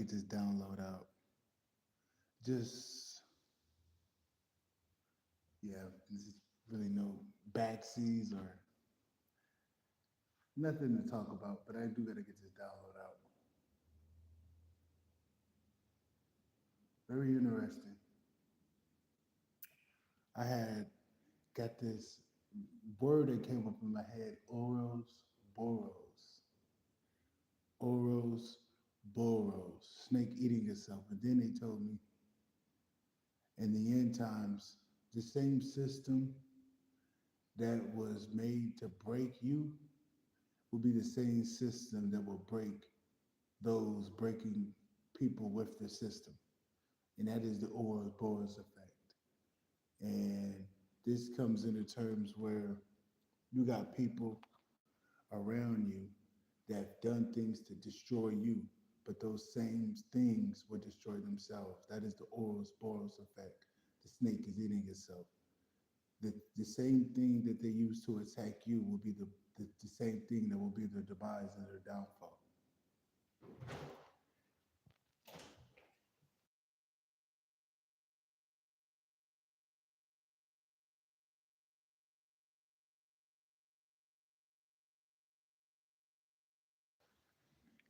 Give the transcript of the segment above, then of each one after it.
get this download out. Just yeah, this is really no backseas or nothing to talk about, but I do gotta get this download out. Very interesting. I had got this word that came up in my head, Boros. Oros Boros, snake eating itself. And then they told me in the end times, the same system that was made to break you will be the same system that will break those breaking people with the system. And that is the Ouroboros effect. And this comes into terms where you got people around you that have done things to destroy you, but those same things will destroy themselves. That is the Ouroboros effect. The snake is eating itself. The same thing that they use to attack you will be the same thing that will be their demise and their downfall.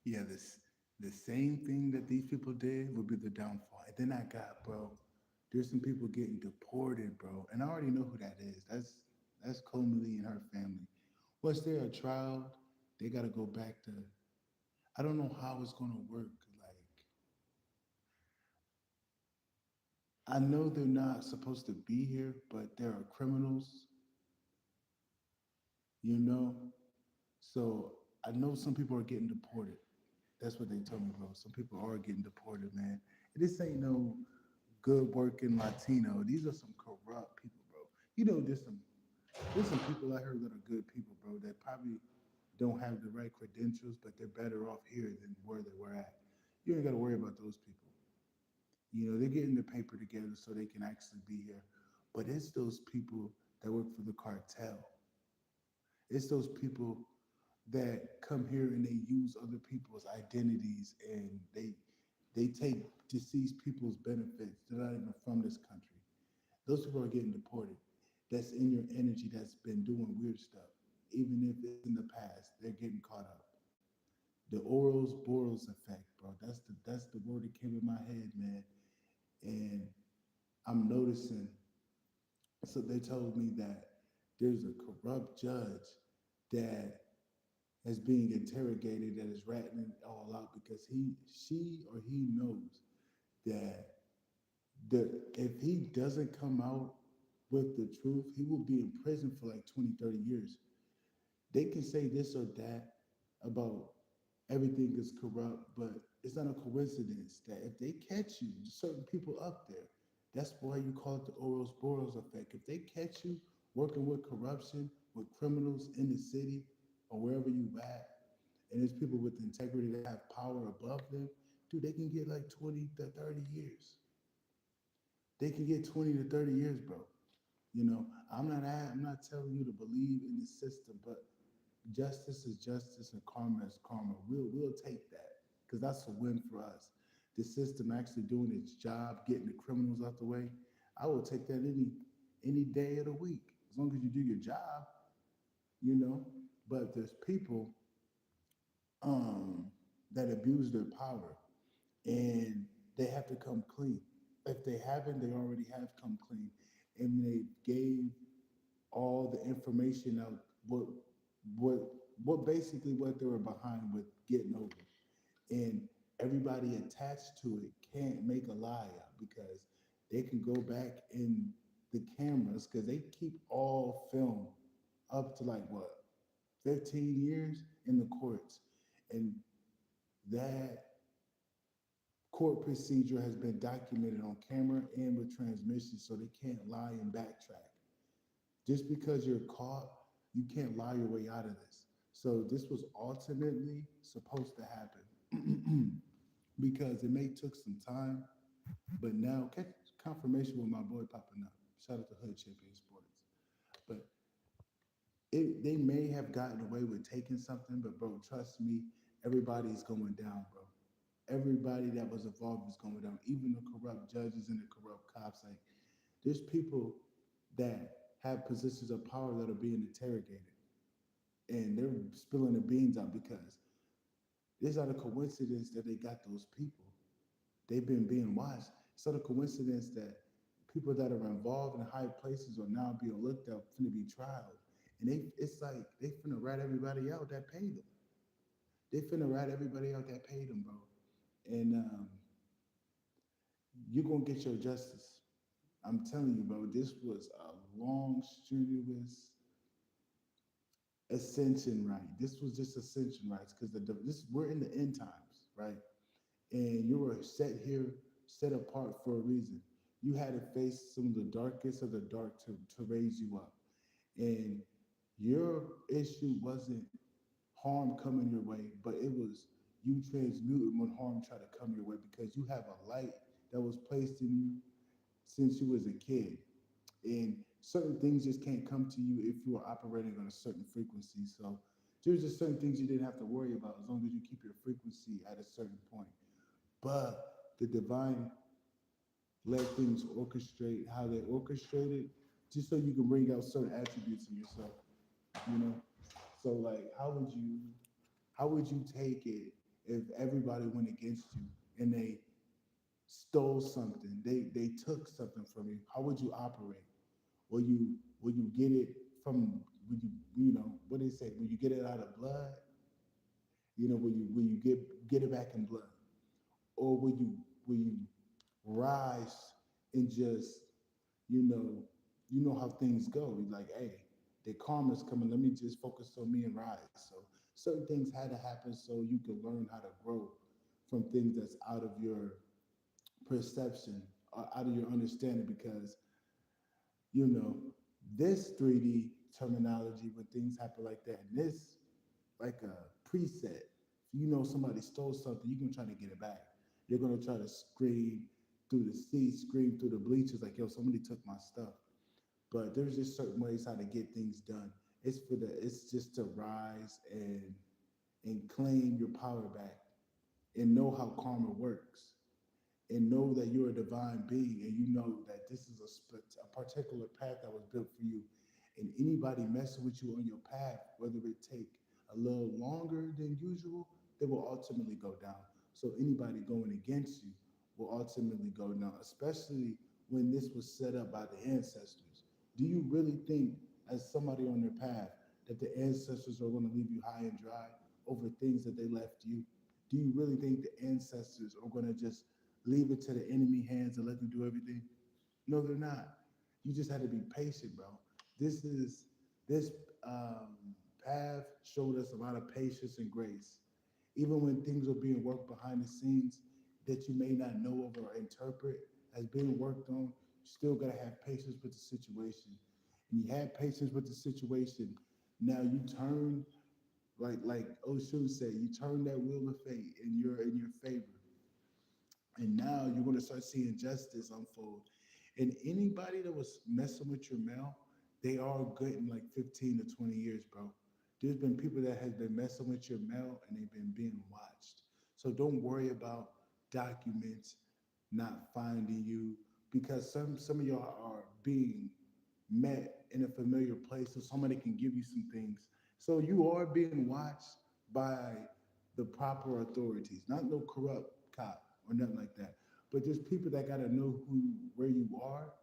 Yeah, the same thing that these people did would be the downfall. And then I got, bro, there's some people getting deported, bro. And I already know who that is. That's Comey and her family. Was there a trial? They gotta go back to I don't know how it's gonna work. Like I know they're not supposed to be here, but there are criminals, you know? So I know some people are getting deported. That's what they told me, bro. Some people are getting deported, man. And this ain't no good working Latino. These are some corrupt people, bro. You know, there's some people out here that are good people, bro, that probably don't have the right credentials, but they're better off here than where they were at. You ain't gotta worry about those people. You know, they're getting their paper together so they can actually be here. But it's those people that work for the cartel. It's those people that come here and they use other people's identities and they take deceased people's benefits. They're not even from this country. Those people are getting deported. That's in your energy that's been doing weird stuff. Even if it's in the past, they're getting caught up. The Oros Boros effect, bro. That's the word that came in my head, man. And I'm noticing. So they told me that there's a corrupt judge that is being interrogated that is ratting it all out because she or he knows that if he doesn't come out with the truth, he will be in prison for like 20, 30 years. They can say this or that about everything is corrupt, but it's not a coincidence that if they catch you, certain people up there, that's why you call it the Oros Boros effect. If they catch you working with corruption, with criminals in the city or wherever you at, and there's people with integrity that have power above them, dude, they can get like 20 to 30 years. They can get 20 to 30 years, bro. You know, I'm not telling you to believe in the system, but justice is justice and karma is karma. We'll take that because that's a win for us. The system actually doing its job, getting the criminals out the way. I will take that any day of the week as long as you do your job, you know. But there's people um, that abuse their power and they have to come clean. If they haven't, they already have come clean, and they gave all the information out what what basically what they were behind with getting over. And everybody attached to it can't make a lie out because they can go back in the cameras because they keep all film up to like what 15 years in the courts. And that court procedure has been documented on camera and with transmission so they can't lie and backtrack. Just because you're caught, you can't lie your way out of this. So this was ultimately supposed to happen because it may took some time, but now catch confirmation with my boy popping up. Shout out to Hood Champion Sports. But they may have gotten away with taking something, but bro, trust me, everybody's going down, bro. everybody that was involved is going down, even the corrupt judges and the corrupt cops. Like, there's people that have positions of power that are being interrogated, and they're spilling the beans out because it's not a coincidence that they got those people. They've been being watched. It's not a coincidence that people that are involved in high places are now being looked at, finna be tried. And it's like they finna rat everybody out that paid them. They finna rat everybody out that paid them, bro. And you're gonna get your justice. I'm telling you, bro. This was a long, strenuous ascension right. This was just ascension rights because this we're in the end times, right? And you were set here, set apart for a reason. You had to face some of the darkest of the dark to raise you up. And your issue wasn't harm coming your way, but it was you transmuting when harm tried to come your way because you have a light that was placed in you since you was a kid. And certain things just can't come to you if you are operating on a certain frequency. So there's just certain things you didn't have to worry about as long as you keep your frequency at a certain point. But the divine let things orchestrate how they orchestrated, just so you can bring out certain attributes in yourself. You know, so like, how would you take it if everybody went against you and they stole something, they took something from you? How would you operate? Will you get it from? Will you what they say? Will you get it out of blood? Will you get it back in blood, or will you rise and just you know how things go? You're like, hey, the karma's coming. Let me just focus on me and rise. So certain things had to happen so you could learn how to grow from things that's out of your perception, out of your understanding, because you know this 3D terminology when things happen like that, and this like a preset. If you know somebody stole something, you're gonna try to get it back. You're gonna try to scream through the seats, scream through the bleachers, like, yo, somebody took my stuff. But there's just certain ways how to get things done. It's just to rise and claim your power back and know how karma works and know that you're a divine being and you know that this is a particular path that was built for you. And anybody messing with you on your path, whether it take a little longer than usual, they will ultimately go down. So anybody going against you will ultimately go down, especially when this was set up by the ancestors. Do you really think, as somebody on their path, that the ancestors are going to leave you high and dry over things that they left you? Do you really think the ancestors are going to just leave it to the enemy hands and let them do everything? No, they're not. You just had to be patient, bro. This um, path showed us a lot of patience and grace. Even when things are being worked behind the scenes that you may not know of or interpret as being worked on, you still gotta have patience with the situation. And you had patience with the situation. Now you turn, like Oshun said, you turn that wheel of fate in your favor. And now you're going to start seeing justice unfold. And anybody that was messing with your mail, they are getting like 15 to 20 years, bro. There's been people that has been messing with your mail and they've been being watched. So don't worry about documents not finding you, because some of y'all are being met in a familiar place so somebody can give you some things. So you are being watched by the proper authorities, not no corrupt cop or nothing like that. But there's people that gotta know where you are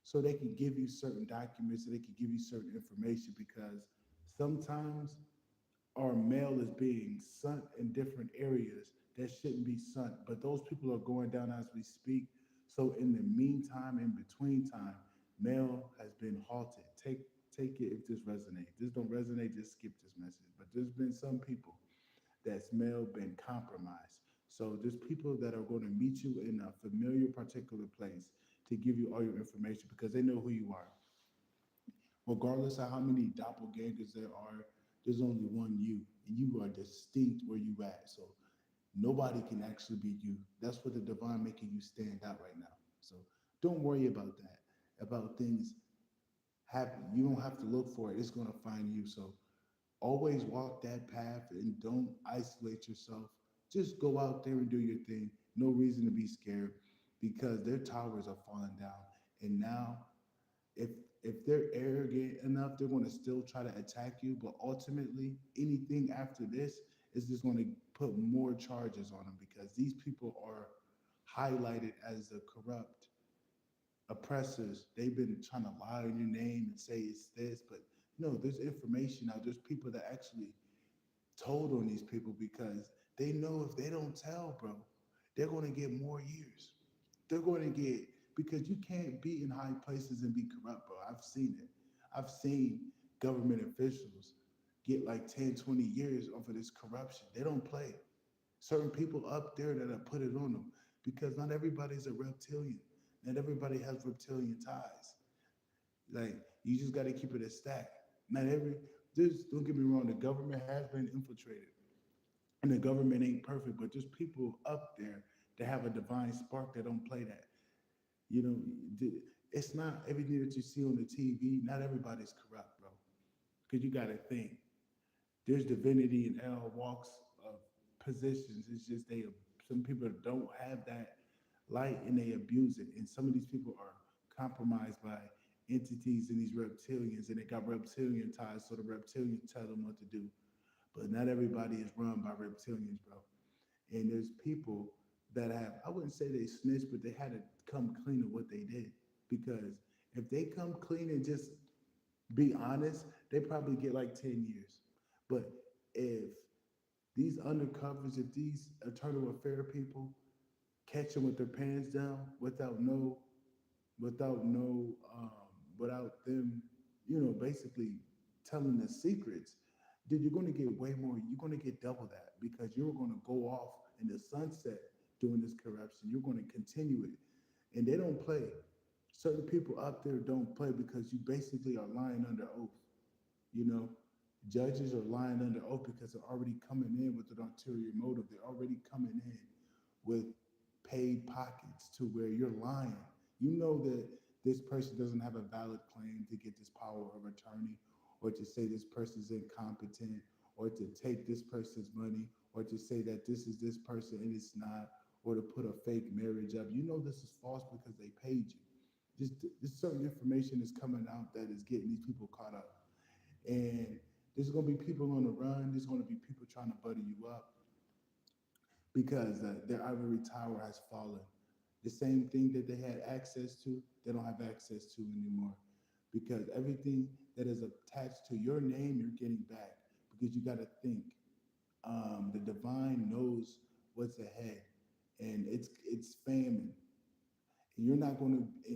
so they can give you certain documents, so they can give you certain information, because sometimes our mail is being sent in different areas that shouldn't be sent. But those people are going down as we speak. So in the meantime, in between time, mail has been halted. Take it if this resonates. This don't resonate, just skip this message. But there's been some people that's mail been compromised. So there's people that are going to meet you in a familiar particular place to give you all your information because they know who you are. Regardless of how many doppelgangers there are, there's only one you, and you are distinct where you at. So nobody can actually be you. That's what the divine making you stand out right now. So don't worry about that. About things happen. You don't have to look for it. It's gonna find you. So always walk that path and don't isolate yourself. just go out there and do your thing. No reason to be scared because their towers are falling down. And now, if if they're arrogant enough, they're going to still try to attack you. But ultimately, anything after this is just going to put more charges on them because these people are highlighted as the corrupt oppressors. They've been trying to lie on your name and say it's this, but no, there's information now. There's people that actually told on these people because they know if they don't tell, bro, they're going to get more years. They're going to get, because you can't be in high places and be corrupt, bro. I've seen it. I've seen government officials get like 10, 20 years off of this corruption. They don't play. Certain people up there that have put it on them because not everybody's a reptilian. Not everybody has reptilian ties. Like, you just got to keep it a stack. Not every, there's, don't get me wrong, the government has been infiltrated and the government ain't perfect, but there's people up there that have a divine spark that don't play that. You know, it's not everything that you see on the TV. Not everybody's corrupt, bro. Because you got to think there's divinity in all walks of positions. It's just they, some people don't have that light and they abuse it. And some of these people are compromised by entities and these reptilians, and they got reptilian ties, so the reptilians tell them what to do. But not everybody is run by reptilians, bro. And there's people that have, I wouldn't say they snitched, but they had to come clean of what they did. Because if they come clean and just be honest, they probably get like 10 years. But if these undercovers, if these eternal affair people catch them with their pants down without no, without them, basically telling the secrets, then you're going to get way more. You're going to get double that because you're going to go off in the sunset doing this corruption. You're going to continue it. And they don't play. Certain people out there don't play because you basically are lying under oath. You know, judges are lying under oath because they're already coming in with an ulterior motive. They're already coming in with paid pockets to where you're lying. You know that this person doesn't have a valid claim to get this power of attorney, or to say this person's incompetent, or to take this person's money, or to say that this is this person and it's not, or to put a fake marriage up. You know this is false because they paid you. This certain information is coming out that is getting these people caught up. And there's going to be people on the run. There's going to be people trying to butter you up because their ivory tower has fallen. The same thing that they had access to, they don't have access to anymore because everything that is attached to your name, you're getting back because you got to think. The divine knows what's ahead, and it's famine. And you're not going to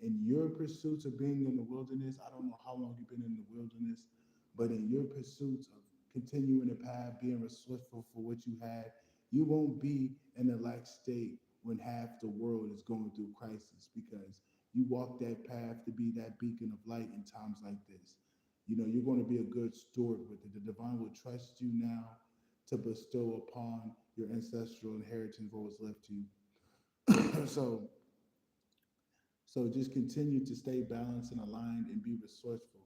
in your pursuits of being in the wilderness. I don't know how long you've been in the wilderness, but in your pursuits of continuing the path, being resourceful for what you had, you won't be in a lax state when half the world is going through crisis because you walk that path to be that beacon of light in times like this. You're going to be a good steward with it. The divine will trust you now to bestow upon your ancestral inheritance what was left to you. So just continue to stay balanced and aligned and be resourceful,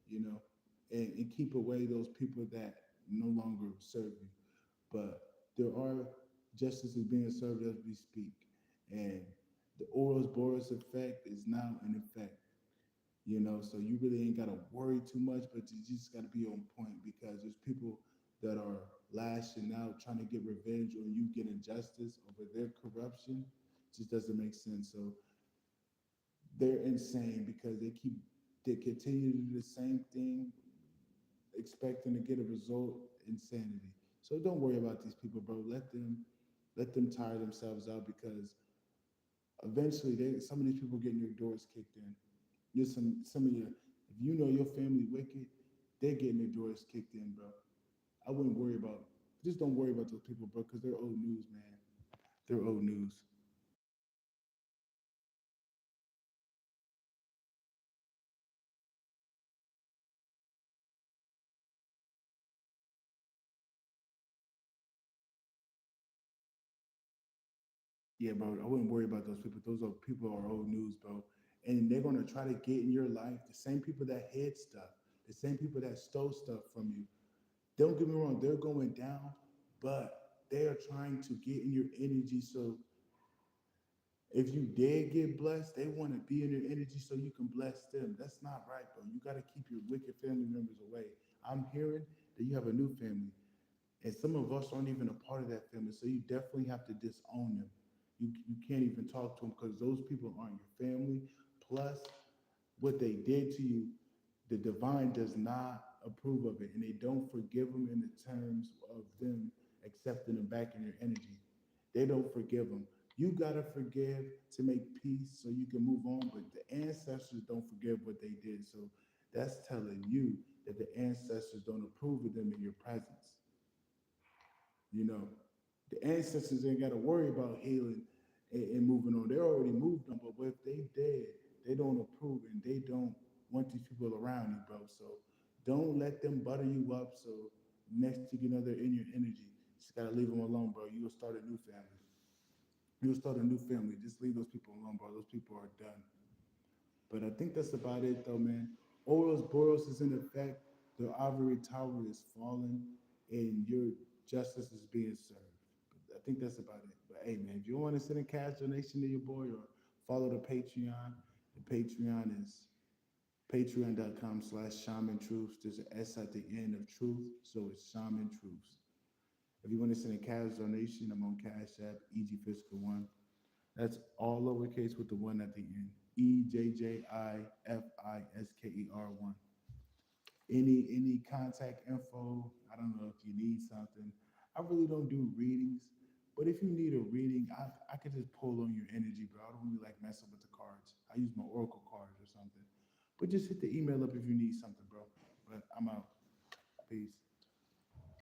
you know, and keep away those people that no longer serve you. But there are justices being served as we speak. And the Ouroboros effect is now in effect, so you really ain't got to worry too much, but you just got to be on point because there's people that are lashing out, trying to get revenge on you getting justice over their corruption. It just doesn't make sense. So they're insane because they continue to do the same thing, expecting to get a result. Insanity. So don't worry about these people, bro. Let them tire themselves out because eventually some of these people getting their doors kicked in. There's some of your, if you know your family wicked, they're getting their doors kicked in, bro. I wouldn't worry about, just don't worry about those people, bro, because they're old news, man. They're old news. Yeah, bro, I wouldn't worry about those people. Those are people are old news, bro. And they're gonna try to get in your life. The same people that hid stuff, the same people that stole stuff from you. Don't get me wrong, they're going down, but they are trying to get in your energy. So if you did get blessed, they want to be in your energy so you can bless them. That's not right, bro. You got to keep your wicked family members away. I'm hearing that you have a new family, and some of us aren't even a part of that family. So you definitely have to disown them. You can't even talk to them because those people aren't your family. Plus, what they did to you, the divine does not approve of it, and they don't forgive them in the terms of them accepting them back in your energy. They don't forgive them. You gotta forgive to make peace so you can move on, but the ancestors don't forgive what they did. So that's telling you that the ancestors don't approve of them in your presence. You know, the ancestors ain't got to worry about healing and moving on. They're already moved on. But if they dead, they don't approve and they don't want these people around you, bro. So don't let them butter you up. So next thing you know, they're in your energy. Just gotta leave them alone, bro. You will start a new family. You'll start a new family. Just leave those people alone, bro. Those people are done. But I think that's about it, though, man. Ouroboros is in effect. The Ivory Tower is falling, and your justice is being served. But I think that's about it. But hey, man, if you want to send a cash donation to your boy or follow the Patreon is patreon.com/shaman truths. There's an S at the end of truth, so it's shaman truths. If you want to send a cash donation, I'm on Cash App, EG Physical One. That's all lowercase with the one at the end. EJJIFISKER1. Any contact info. I don't know if you need something. I really don't do readings, but if you need a reading, I could just pull on your energy, bro. I don't really like messing with the cards. I use my oracle cards or something. But just hit the email up if you need something, bro. But I'm out. Peace.